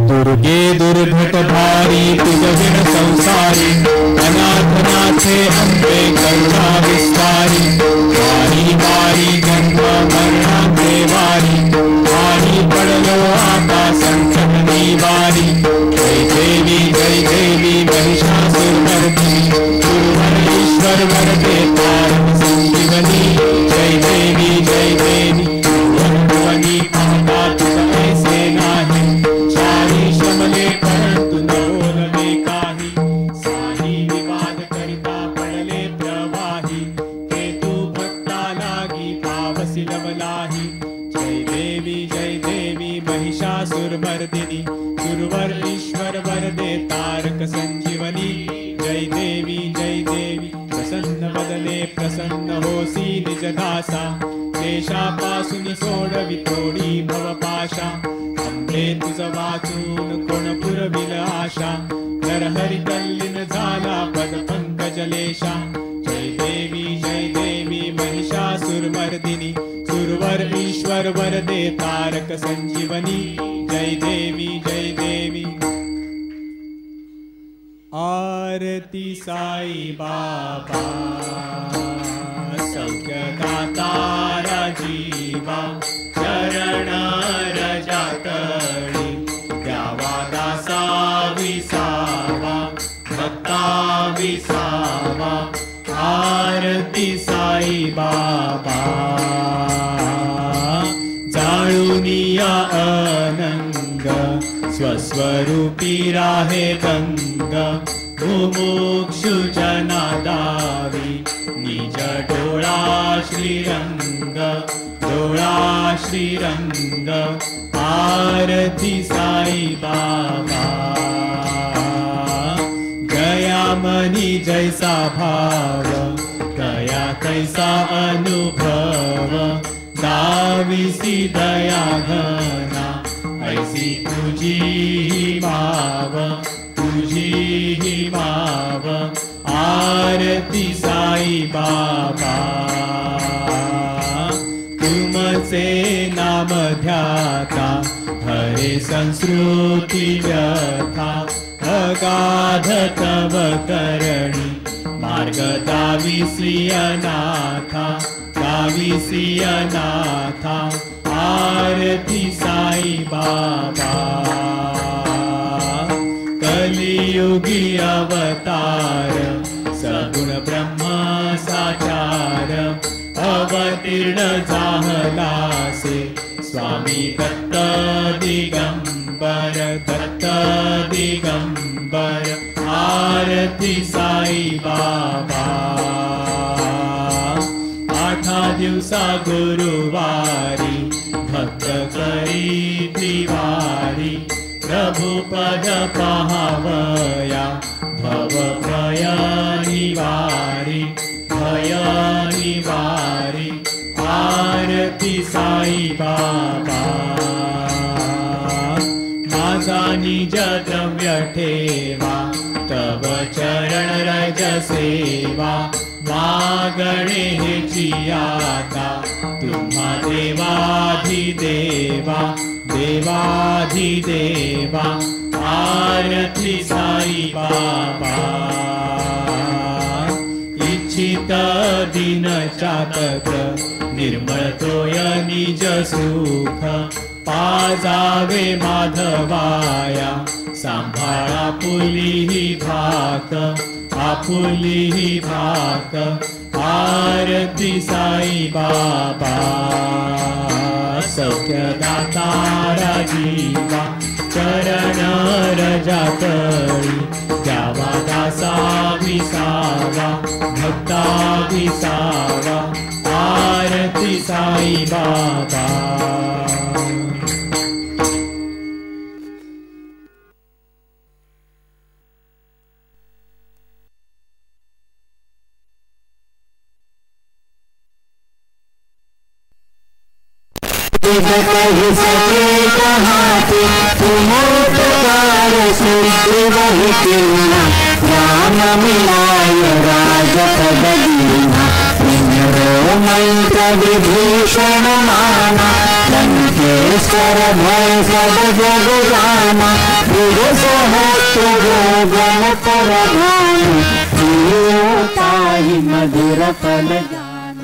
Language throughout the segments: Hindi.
दुर्गे दुर्घट भारी तुझ बिन संसारी, अनाथनाथे अंबे करुणा विस्तारी, वारी वारी जन्म मरण देवारी, वारी पड़लो आता संकट निवारी। जय देवी महिषासुरमर्दिनी, गुरुवर ईश्वर वरदे तारक संजीवनी। जय देवी भुवनी पाता तुझ ऐसे नाही, चारी श्रमले परंतु न बोलले काही। सारी विवाद करिता पडले प्रवाही, ते तू भक्ता लागी पावसी लवलाही। जय देवी महिषासुरमर्दिनी, गुरुवर ईश्वर वरदे तारक संजीवनी। जय देवी प्रसन्न बदले प्रसन्न होसी निज दासा, देशापासून सोडवी तोडी भवपाशा। अंबे तुझ वाचून कोण पुरविल आशा, नरहरी तल्लीन झाला पद पंकजलेशा। जय देवी महिषासुरमर्दिनी, सुरवर ईश्वर वरदे तारक संजीवनी। जय देवी आरती साई बाबा, सौख्यदाता राजीवा। चरण रजा तळी द्यावा दासा विसावा, भक्ता विसावा। आरती साई बाबा, जाळुनिया अनंग स्वस्वरूपी राहे गंग। मुमुक्षु जना दावी निज डोळा श्रीरंग, डोळा श्रीरंग। आरती साई बाबा, जया मनी जैसा भाव, दया कैसा अनुभव। दाविसी दया घना, ऐसी तुझी ही माव, तुझी ही माव। आरती साई बाबा, तुमचे नाम ध्याता, हरे संस्कृती व्यथा। अगाध तव करणी, मार्ग दाविसी अनाथा, दाविसी अनाथा। आरती साई बाबा, कलियुगी अवतार, सगुण ब्रह्म साचार। अवतीर्ण झालासे, स्वामी दत्त दिगंबर, दत्त दिगंबर। आरती साई बाबा, आठा दिवसा गुरुवारी, भक्त करी त्रिवारी। प्रभुपद पाहावया, भव भय निवारी, भय निवारी। आरती साई बाबा, माझा निज द्रव्य ठेवा, तव चरण रज सेवा। मागणे हेची आता, तुम्हा देवाधिदेवा, देवाधिदेवा। आरती साई बाबा, इच्छित दिन चातक, निर्मळ तोय निज सुख। पाजावे माधवाया, सांभाळा पुलीही भाक, आपुलीही भाक। आरती साई बाबा, सौख्यदाता राजीवा। चरण रजा तळी द्यावा दासा विसावा, भक्ता विसावा। आरती साई बाबा, कही सके कहाते तुम उपकार सिद्धि वही किन्ना। राम मिलाय राजपद दीना, मंत्र विभीषण माना। लंके ईश्वर भय सब जग जाना, गुरु सहस्त्र जोगन परधान, ताहि मधुर फल जान।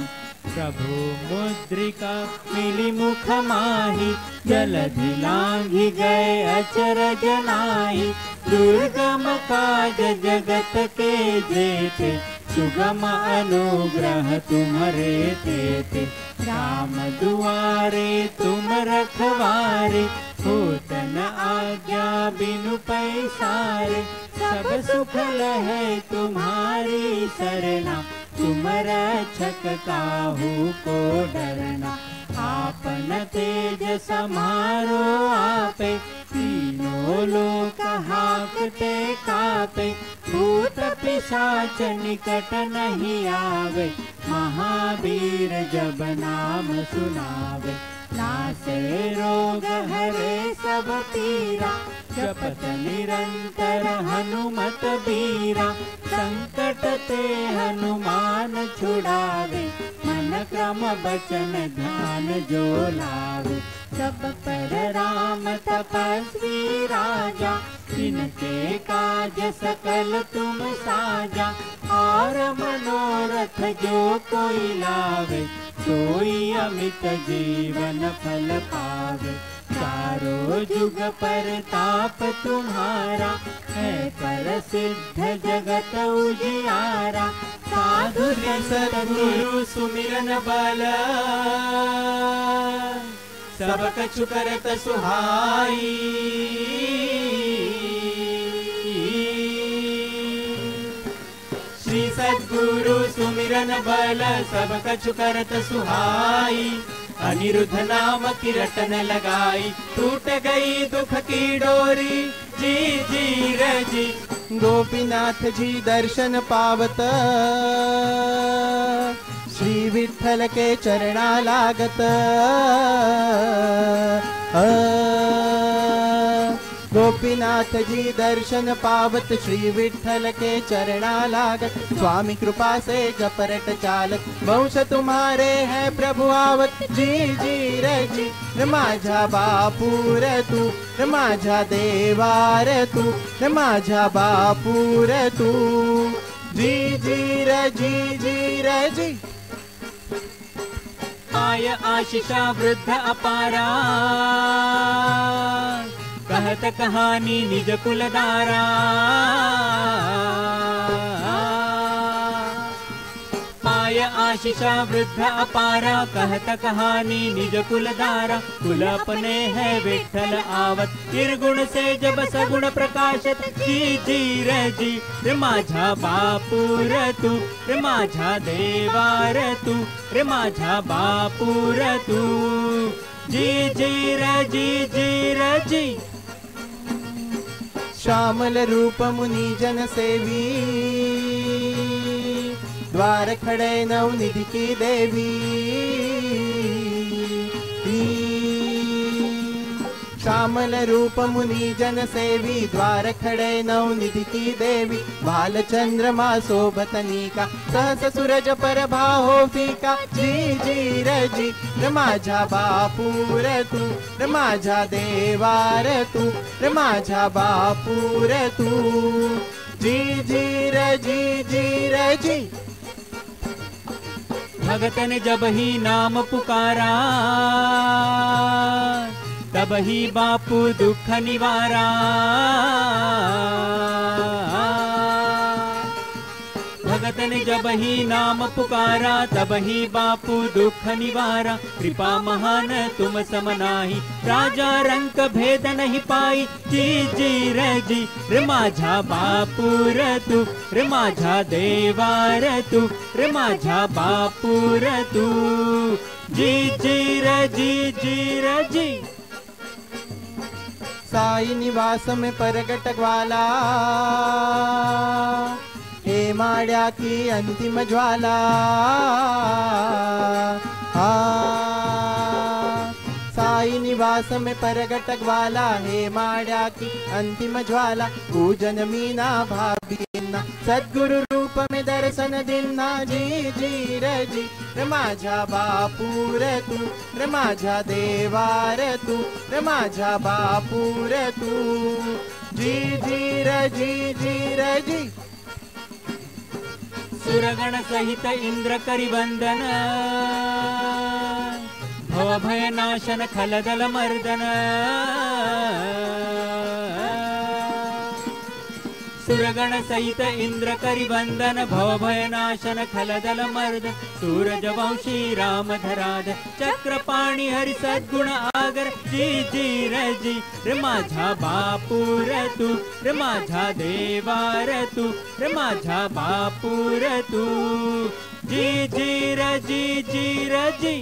प्रभु मुद्रिका मिली मुख माही, जलधि लांघि गए अचरज नाही। दुर्गम काज जगत के जेते, सुगम अनुग्रह तुम्हारे तेते। राम दुआरे तुम रखवारे, होत न आज्ञा बिनु पैसारे। सब सुख लहे तुम्हारी सरना, तुम रक्षक काहू को डरना। आपन तेज समारो आपे, तीनों लोक हाकते कापे। भूत पिशाच निकट नहीं आवे, महावीर जब नाम सुनावे। नासे रोग हरे सब पीरा, जपत निरंतर हनुमत बीरा। संकट ते हनुमान छुड़ावे, मन क्रम बचन ध्यान जो लावे। सब पर राम तपस्वी राजा, इनके काज सकल तुम साजा। और मनोरथ जो कोई लावे, सोई अमित जीवन फल पावे। चारों जुग परताप तुम्हारा, है प्रसिद्ध जगत उजियारा। साधु सद्गुरु सुमिरन बल, सब कछु करत सुहाई। श्री सद्गुरु सुमिरन बल, सब कछु करत सुहाई। अनिरुद्ध नाम की रटन लगाई, टूट गई दुख की डोरी। जी जी रजी गोपीनाथ जी दर्शन पावत, श्री विठ्ठल के चरणा लागत। गोपीनाथ जी दर्शन पावत, श्री विठ्ठल के चरणा लागत। स्वामी कृपा से जपरट चालत, वंश तुम्हारे हैं प्रभु आवत। जी जी रजी माझा बापूर तू, माझा देवार तू, माझा बापूर तू। जी जी रजी आय आशीषा वृद्ध अपारा, कहत कहानी निज कुलदारा। पाय आशीषा वृद्ध अपारा, कहत कहानी निज कुलदारा। कुल अपने है विठ्ठल आवत, निर्गुण से जब सगुण प्रकाशत। जी जी रजी माझा बापूर तू, माझा देवार तू, माझा बापूर तू। जी जी रजी श्यामल रूप मुनि जन सेवी, द्वार खड़े नवनिधि की देवी। श्यामल रूप मुनि जन सेवी, द्वार खड़े नवनिधि की देवी। बाल चंद्रमा शोभतनिका, सहस सूरज पर भाहो फीका। जी जी रजी माझा बापूर तू, माझा देवार तू, माझा बापूर तू। जी जी रजी भगतन जब ही नाम पुकारा, तब ही बापू दुख निवारा। भगतन जब ही नाम पुकारा, तब ही बापू दुख निवारा। कृपा महान तुम समनाही, राजा रंक भेद नहीं पाई। जी जी रजी माझा बापूर तू, माझा देवार तू, माझा बापूर तू। जी जी रजी साई निवास में परगट ग्वाला, हे माड़िया की अंतिम ज्वाला। आई निवास में परगट ग्वाला, हे माड्या की अंतिम ज्वाला, पूजन मीना भाभींना, सद्गुरु रूप में दर्शन दिना, जी जी रजी रे माझ्या बापूर तू, रे माझ्या देवार तू, रे माझ्या बापूर तू, जी जी रजी। सुरगण सहित इंद्र करी वंदन, भव भय नाशन खलदल मर्दन, सुरगण सहित इंद्र करी वंदन, भव भय नाशन खलदल मर्द, सूरज वंशी राम धराध, चक्रपाणी हरि सद्गुण आगर, जी जी रजी रे माझ्या बापूर तू, रे माझ्या देवार तू, रे माझ्या बापूर तू, जी जी रजी।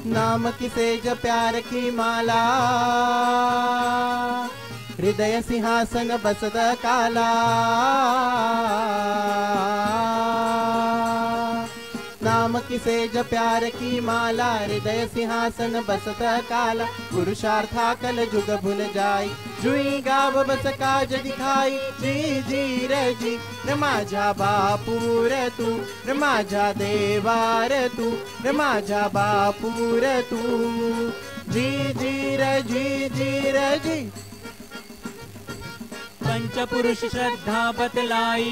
नाम की सेज प्यार की माला, हृदय सिंहासन बसत काला, नाम की सेज प्यार की माला, हृदय सिंहासन बसत काला, पुरुषार्था कल जुग भूल जाई, जुई गाव बस काज दिखाई, जी जी रजी रे माझ्या बापूर तू, रे माझ्या देवार तू, रे माझ्या बापूर तू, जी जी रजी। पंचपुरुष श्रद्धा बतलाई,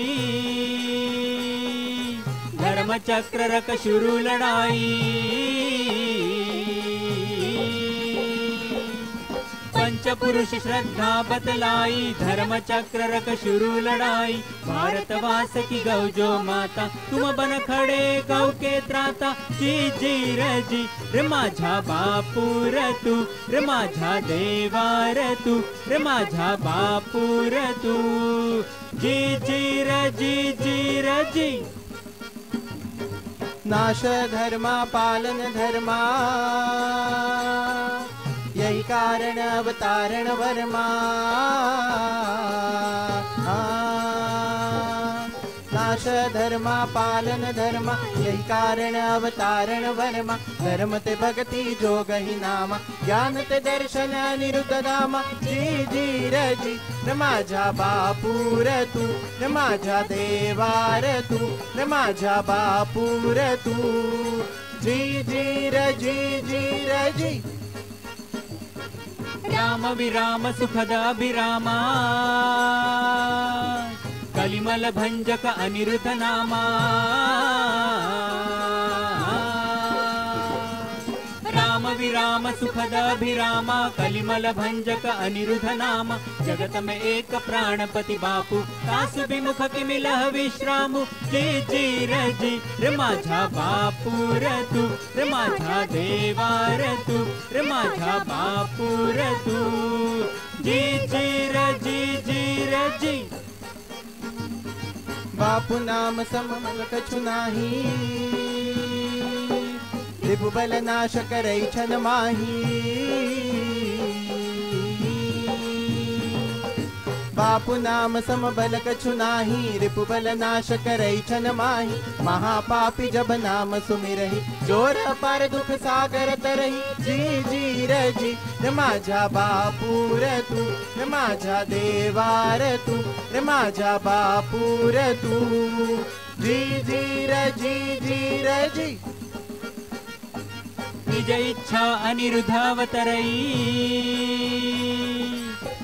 धर्म चक्र रख शुरू लड़ाई, पंचपुरुष श्रद्धा बतलाई, धर्म चक्र रख शुरू लड़ाई, भारतवास की गौ जो माता, तुम बन खड़े गौ के त्राता, जी जी रजी रे माझ्या बापूर तू, रे माझ्या देवार तू, रे माझ्या बापूर तू, जी जी रजी। नाश धर्मा पालन धर्मा, यही कारण अवतारण वर्मा, नाश धर्मा पालन धर्मा, यही कारण अवतारण वर्मा, धर्म ते भक्ति जोग ही नामा, ज्ञान ते दर्शन अनिरुद्ध धामा, जी जी रजी रे माझ्या बापूर तू, रे माझ्या देवार तू, रे माझ्या बापूर तू, जी जी रजी। राम विराम सुखद अभिरामा, कलिमल भंजक अनिरुद्ध नामा, राम विराम सुखद अभिरामा, कलिमल भंजक अनिरुद्ध नामा, जगत में एक प्राणपति बापू, दास विमुख की मिलह विश्रामु, जी जी रजी रे माझ्या बापूर तू, रे माझ्या देवार तू, रे माझ्या बापूर तू, जी जी रजी। बापू नाम सममल कछु नाही, रिपु बल नाश करै छन माही, बापू नाम समबल कछु नाही, रिपु बल नाश करै छन माही, महापापी जब नाम सुमिरहि, जोर अपार दुख सागर तरहि, जी जी रजी रे माझ्या बापूर तू, रे माझ्या देवार तू, रे माझ्या बापूर तू, जी जी रजी। निज इच्छा अनिरुद्ध अवतरई,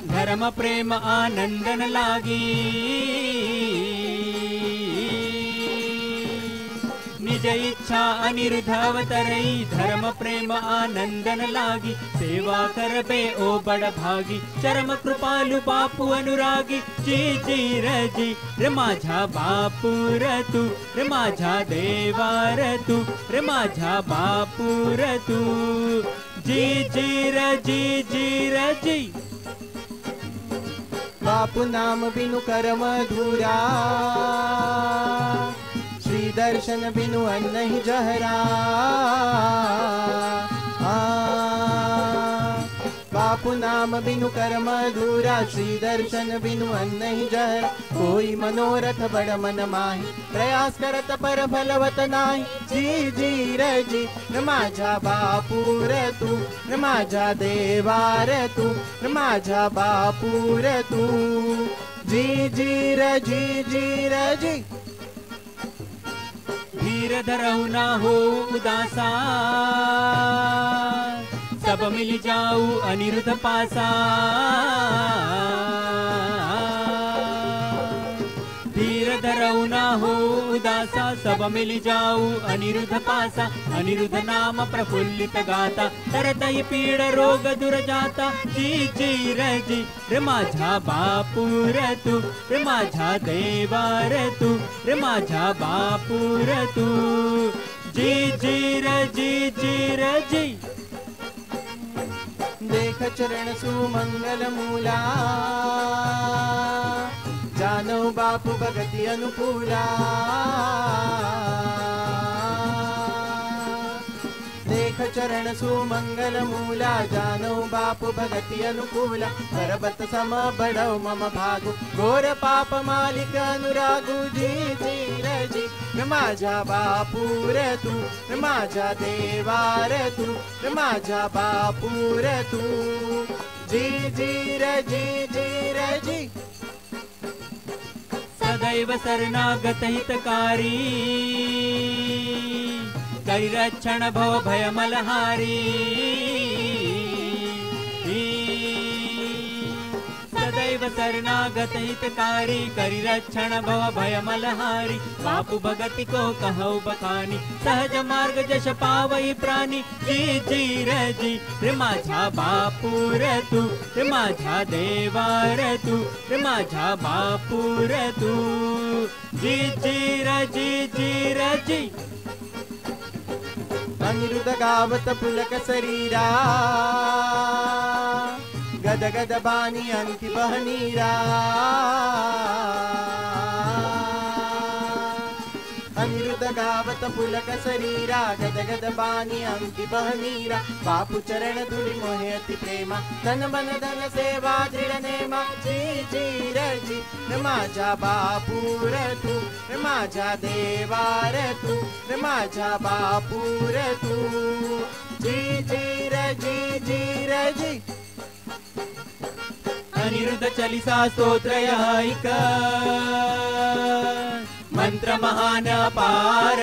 धर्म प्रेम आनंदन लागी, निज इच्छा अनिरुद्ध अवतरई, धर्म प्रेम आनंदन लागी, सेवा करबे ओ बड़ भागी, चरम कृपालु बापू अनुरागी, जी जी रजी रे माझ्या बापूर तू, रे माझ्या देवार तू, रे माझ्या बापूर तू, जी जी रजी। बापू नाम बिनु कर्म धूरा, श्री दर्शन बिनु अन्न ही जहरा, बापू नाम बिनु कर्म अधूरा, श्री दर्शन बिनु अन्न ही जहर। कोई मनोरथ बड़ मन माही, प्रयास करत पर फलवत नाही। जी जी रे जी न माझा बापू रे तू, न माझा देवा रे तू, न माझा बापू रे तू। जी जी रे जी जी रे जी। धीर धरऊ ना हो उदासा, सब मिल जाऊ अनिरुद्ध पासा। धीर धरऊ ना हो उदासा, सब मिल जाऊ अनिरुद्ध पासा। अनिरुद्ध नाम प्रफुल्लित गाता, तरत ही पीड रोग दूर जाता। जी जी रे जी रे माझा बापू रे तू, रे माझा देवा रे तू, रे माझा बापू रे तू। जी जी रे जी जी रे जी। देख चरण सुमंगल मूला, जानो बापू भगति अनुकूला। देख चरण सुमंगल मूला, जानो बापू भगति अनुकूला। पर्वत सम बड़ो मम भागु, घोर पाप मालिक अनुरागु। जी जी रे जी न माझा बापू रे तू, न माझा देवा रे तू, न माझा बापू रे तू। जी जी रे जी जी रे जी। सदैव शरणागत हितकारी, करि रक्षण भव भय मलहारी। सदैव शरणागत हितकारी, करि रक्षण भव भय मलहारी। बापू भगति को कहौ बखानी, सहज मार्ग जश पावई प्राणी। जी जी रे जी रे माझा बापू रे तू, रे माझा देवा रे तू, रे माझा बापू रे तू। जी जी रे जी जी रे जी। अनिरुद्ध गावत पुलक शरीरा, गद गद बानी अंति बहनीरा। अनिरुद्ध गावत पुलक शरीरा, गद गद बानी अंति बहनीरा। बापू चरण धूलि मोहे अति प्रेमा, तन मन धन सेवा दृढ़ नेमा। जी जी रे जी न माझा बापू रे तू, न माझा देवा रे तू, न माझा बापू रे तू। जी जी रे जी जी रे जी। अनिरुद्ध चालीसा स्तोत्र यह ऐक, मंत्र महान अपार।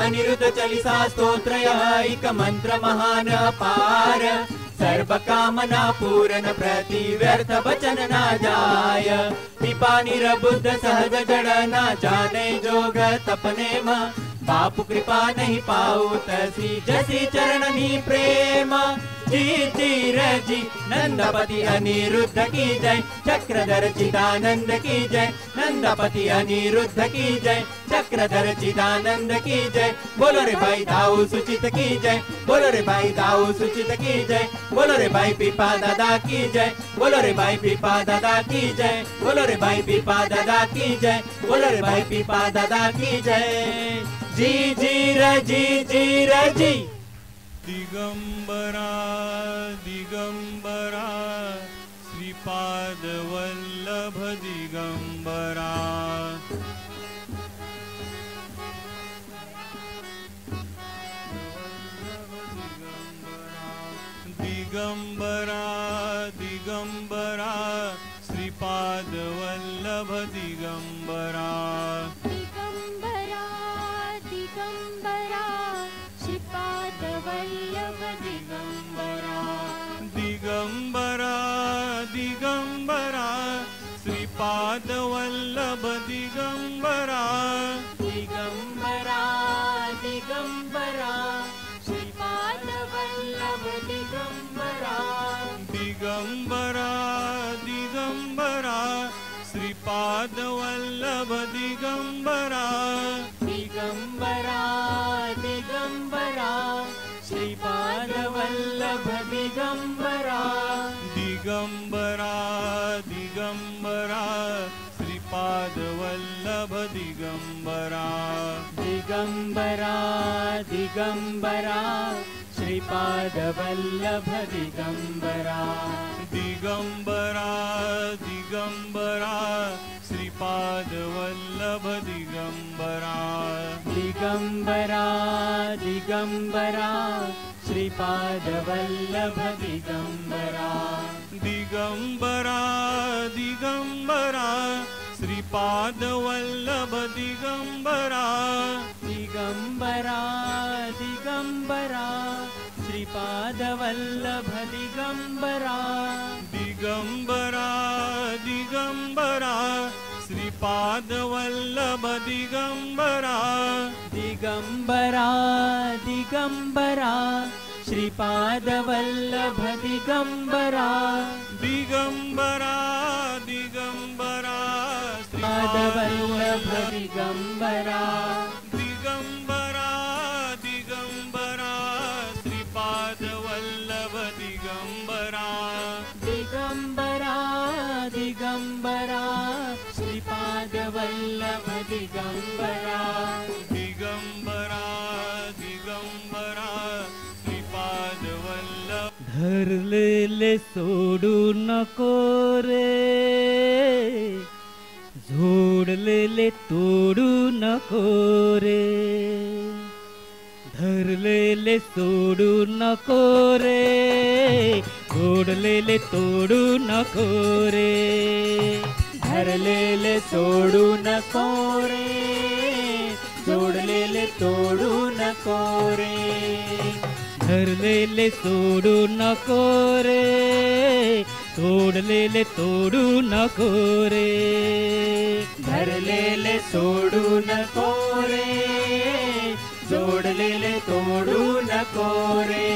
अनिरुद्ध चालीसा स्तोत्र यह ऐक, मंत्र महान अपार। सर्व कामना पूर्ण प्रति व्यर्थ वचन ना जाय। पिपा निरबुद्ध सहज जड़ ना जाने जोग तपने मा। बापू कृपा नहीं पाऊ तसी, जसी चरणनी प्रेम। जी जी रे जी नंदपति अनिरुद्ध की जय, चक्रधर चिदानंद की जय। नंदपति अनिरुद्ध की जय, चक्रधर चिदानंद की जय। बोलो रे भाई दाऊ सुचित की जय, बोलो रे भाई दाऊ सुचित की जय। बोलो रे भाई पीपा दादा की जय, बोलो रे भाई पीपा दादा की जय। बोलो रे भाई पीपा दादा की जय, बोलो रे भाई पीपा दादा की जय। जी जी रे जी जी रे जी। दिगंबरा दिगंबरा, श्रीपाद वल्लभ दिगंबरा। दिगंबरा दिगंबरा, श्रीपाद वल्लभ दिगंबरा। दिगंबरा दिगंबरा, श्रीपाद वल्लभ दिगंबरा। दिगंबरा दिगंबरा, श्रीपाद वल्लभ दिगंबरा। दिगंबरा दिगंबरा, श्रीपाद वल्लभ दिगंबरा। दिगंबरा दिगंबरा, श्रीपाद वल्लभ दिगंबरा। दिगंबरा दिगंबरा, श्रीपाद वल्लभ दिगंबरा। दिगंबरा दिगंबरा, श्रीपाद वल्लभ दिगंबरा। दिगंबरा दिगंबरा दिगंबरा श्रीपाद वल्लभ दिगंबरा दिगंबरा दिगंबरा श्रीपाद वल्लभ दिगंबरा दिगंबरा दिगंबरा श्रीपाद वल्लभ दिगंबरा दिगंबरा दिगंबरा श्रीपाद वल्लभ दिगंबरा दिगंबरा दिगंबरा श्रीपाद वल्लभ दिगंबरा दिगंबरा दिगंबरा श्रीपाद वल्लभ दिगंबरा दिगंबरा दिगंबरा श्रीपाद वल्लभ दिगंबरा दिगंबरा दिगंबरा पाद वल्लभ दिगंबरा दिगंबरा दिगंबरा श्रीपाद वल्लभ दिगंबरा दिगंबरा दिगंबरा श्रीपाद वल्लभ दिगंबरा दिगंबरा दिगंबरा श्रीपाद वल्लभ धरलेले सोडू नको रे झोडलेले तोडू नको रे धरलेले सोडू नको रे झोडलेले तोडू नको रे धरलेले सोडू नको रे जोडलेले तोडू नको रे धरलेले सोडू नको रे तोडलेले तोडू नको रे धरलेले सोडू नको रे जोडलेले तोडू नको रे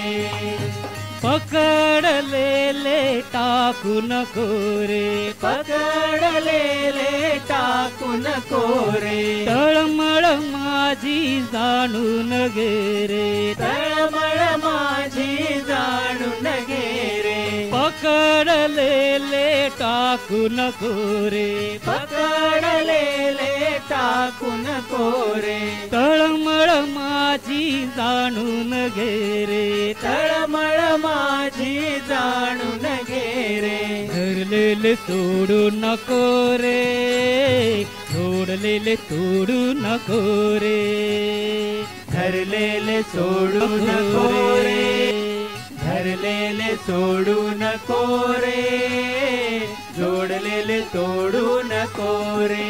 पकडलेले टाकू नको रे पकडलेले टाकू नको रे तळमळ माझी जाणून गे रे तळमळ माझी जाणून घे रे पकडलेले टाकू नको रे पकडलेले टाकू नको रे तळमळ माझी जाणून घे रे तळमळ माझी जाणून घे रे धरलेले सोडू नको रे जोडलेले तोडू नको रे धरलेले सोडू नको रे धरलेले सोडू नको रे जोडलेले तोडू नको रे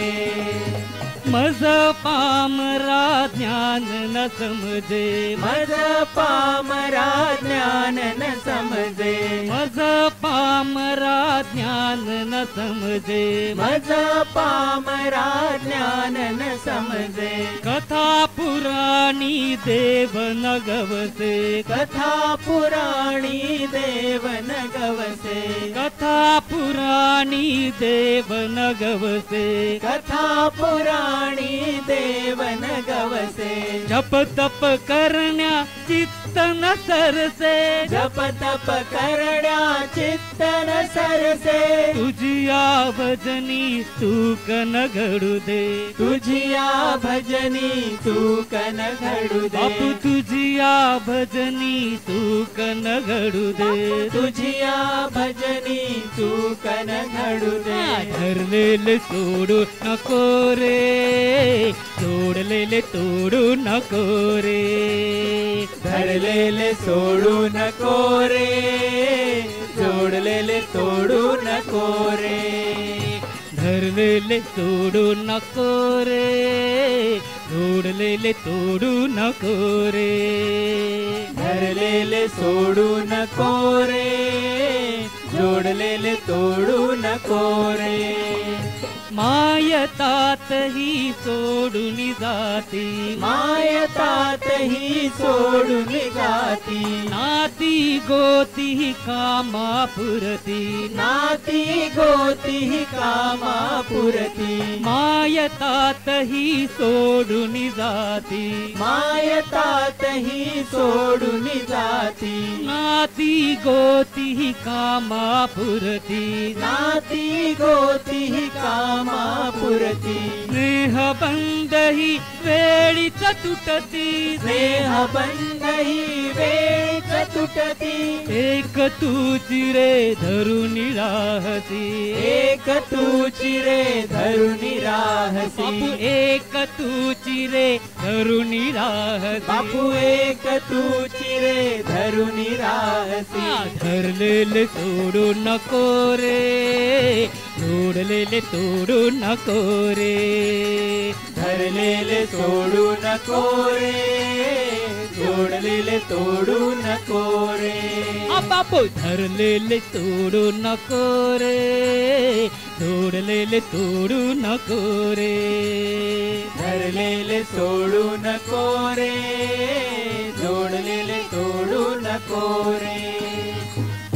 मज पामरा ज्ञान न समजे मज पामरा ज्ञान न समजे मज पामरा ज्ञान न समजे मज पामरा ज्ञान न समजे कथा पुराणी देव न गवसे कथा पुराणी देव न गवसे कथा पुराणी देव न गवसे कथा पुराणी देव न गवसे जप तप करण्या चित्त न सरसे जप तप करण्या चित्त न सरसे तुझिया भजनी तूक न घडू दे तुझिया भजनी तूक न घडू दे बापू तुझिया भजनी तूक न घडू दे तुझिया भजनी तूक न घडू दे धरलेले सोडू नको रे जोडलेले तोडू नको रे धरलेले सोडू नको रे जोडलेले तोडू नको रे धरलेले सोडू नको रे जोडलेले तोडू नको रे धरलेले सोडू नको रे जोडलेले तोडू नको रे मायतात ही सोडून जाती मायतात ही सोडून जाती नाती गोती कामापुरती नाती गोती कामापुरती मायतात ही सोडून जाती मायतात ही सोडून जाती नाती गोती कामापुरती नाती गोती कामापुरती पुरती स्नेहबंध ही वेळीच तुटती स्नेहबंध ही वेळीच तुटती एक तूची रे धरून राहती एक तूची रे धरून बापू राहसी एक तूची रे धरून राहती बापू एक तूची रे धरून राहसी धरलेले सोडू नको रे जोडलेले तोडू नको रे धरलेले सोडू नको रे जोडलेले तोडू नको रे बापू धरलेले तोडू नको रे जोडलेले तोडू नको रे धरलेले सोडू नको रे जोडलेले तोडू नको रे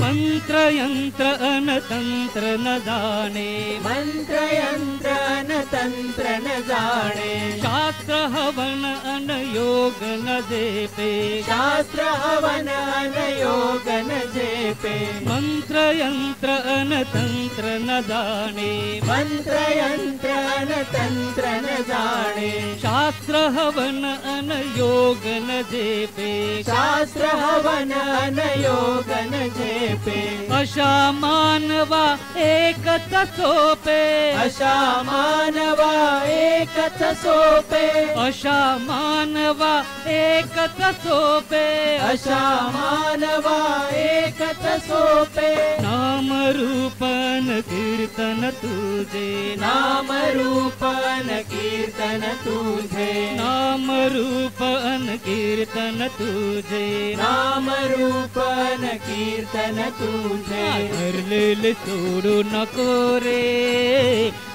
मंत्र यंत्र अनतंत्र न जाणे मंत्र यंत्र न तंत्र न जाणे शास्त्र हवन अन योग न जेपे शास्त्र हवन न योग न जेपे मंत्र यंत्र अनतंत्र न जाणे मंत्र यंत्र न तंत्र न जाणे शास्त्र हवन अन योग न जेपे शास्त्र हवन न योग न जेपे अशा मानवा एकच सोपे अशा मानवा एकच सोपे अशा मानवा एकच सोपे अशा मानवा एकच सोपे नाम रूपन कीर्तन तुझे नाम रूपन कीर्तन तुझे नाम रूपन कीर्तन तुझे नाम रूपन कीर्तन तुझे धरलेले सोडू नको रे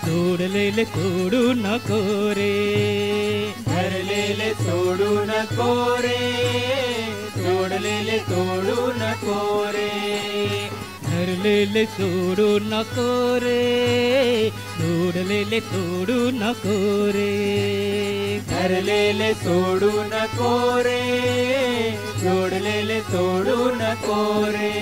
जोडलेले तोडू नको रे धरलेले सोडू नको रे जोडलेले तोडू नको रे धरलेले सोडू नको रे जोडलेले तोडू नको रे धरलेले सोडू नको रे जोडलेले तोडू नको रे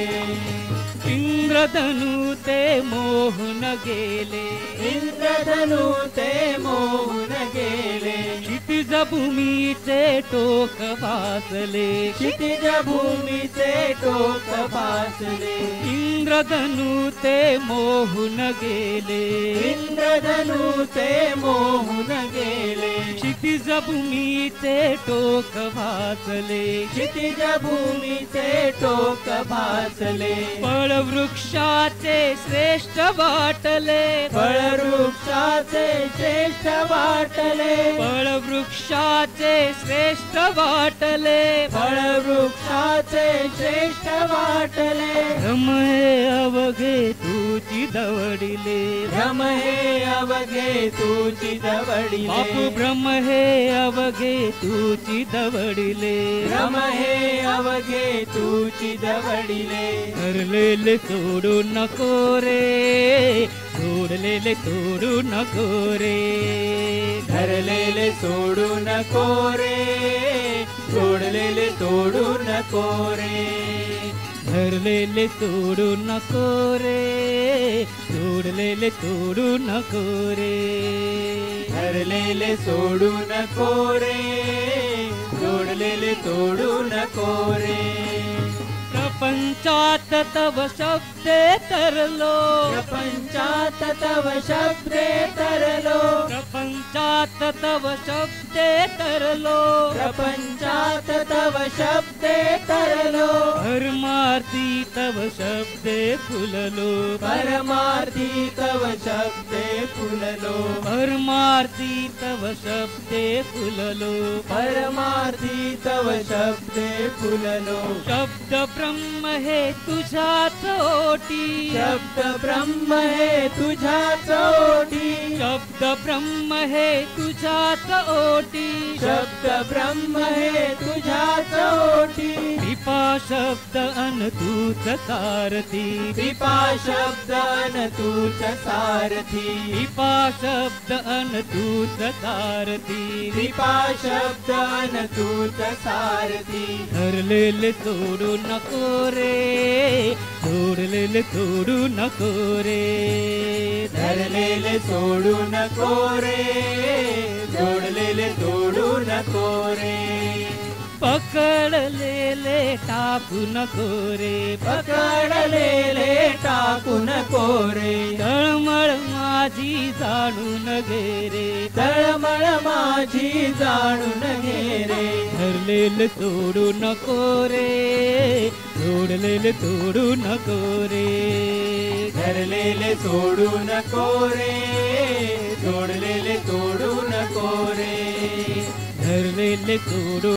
इंद्रधनु ते मोहन गेले इंद्रधनु ते मोहून गेले क्षितिज भूमीचे टोक वाचले क्षितिज भूमीचे टोक भासले इंद्रधनु ते मोहन गेले इंद्रधनु ते मोहून गेले क्षितिज भूमीचे टोक वाचले क्षितिज भूमीचे टोक भासले फळवृक्षाचे श्रेष्ठ वाटले फळवृक्षाचे श्रेष्ठ वाटले फळवृक्षाचे श्रेष्ठ वाटले फळवृक्षाचे श्रेष्ठ वाटले भ्रम हे अवघे तुची दवडिले भ्रम हे अवघे तुची बापू दवडिले भ्रम हे अवघे तुची दवडिले भ्रम हे अवघे तुची दवडिले धरलेले सोडू नको रे जोडलेले तोडू नको रे धरलेले सोडू नको रे जोडलेले तोडू नको रे धरलेले सोडू नको रे जोडलेले तोडू नको रे धरलेले सोडू नको रे जोडलेले तोडू नको रे प्रपंचात तव शब्दे तरलो प्रपंचात तव शब्दे तरलो प्रपंचात तव शब्दे तरलो प्रपंचात तव शब्दे तरलो परमार्थी तव शब्दे फुललो परमार्थी तव शब्दे फुललो परमार्थी तव शब्दे फुललो परमार्थी तव शब्दे फुललो शब्द ब्रह्म हे तुझ्याच ओटी शब्द ब्रह्म हे तुझ्या चोटी शब्द ब्रह्म हे तुझ्याच ओटी शब्द ब्रह्म हे तुझ्या चोटी कृपा शब्द अन तूच सारथी कृपा शब्द अन तूच सारथी कृपा शब्द अन तूच सारथी कृपा शब्द अन तूच सारथी धरलेले सोडू नको रे सोडलेले सोडू नको रे धरलेले सोडू नको रे जोडलेले तोडू नको रे पकडलेले टाकू नको रे पकडलेले टाकू नको रे तळमळ माझी जाणून घे रे तळमळ माझी जाणून घे रे धरलेले सोडू नको रे जोडलेले तोडू नको रे धरलेले सोडू नको रे जोडलेले तोडू नको रे धरलेले सोडू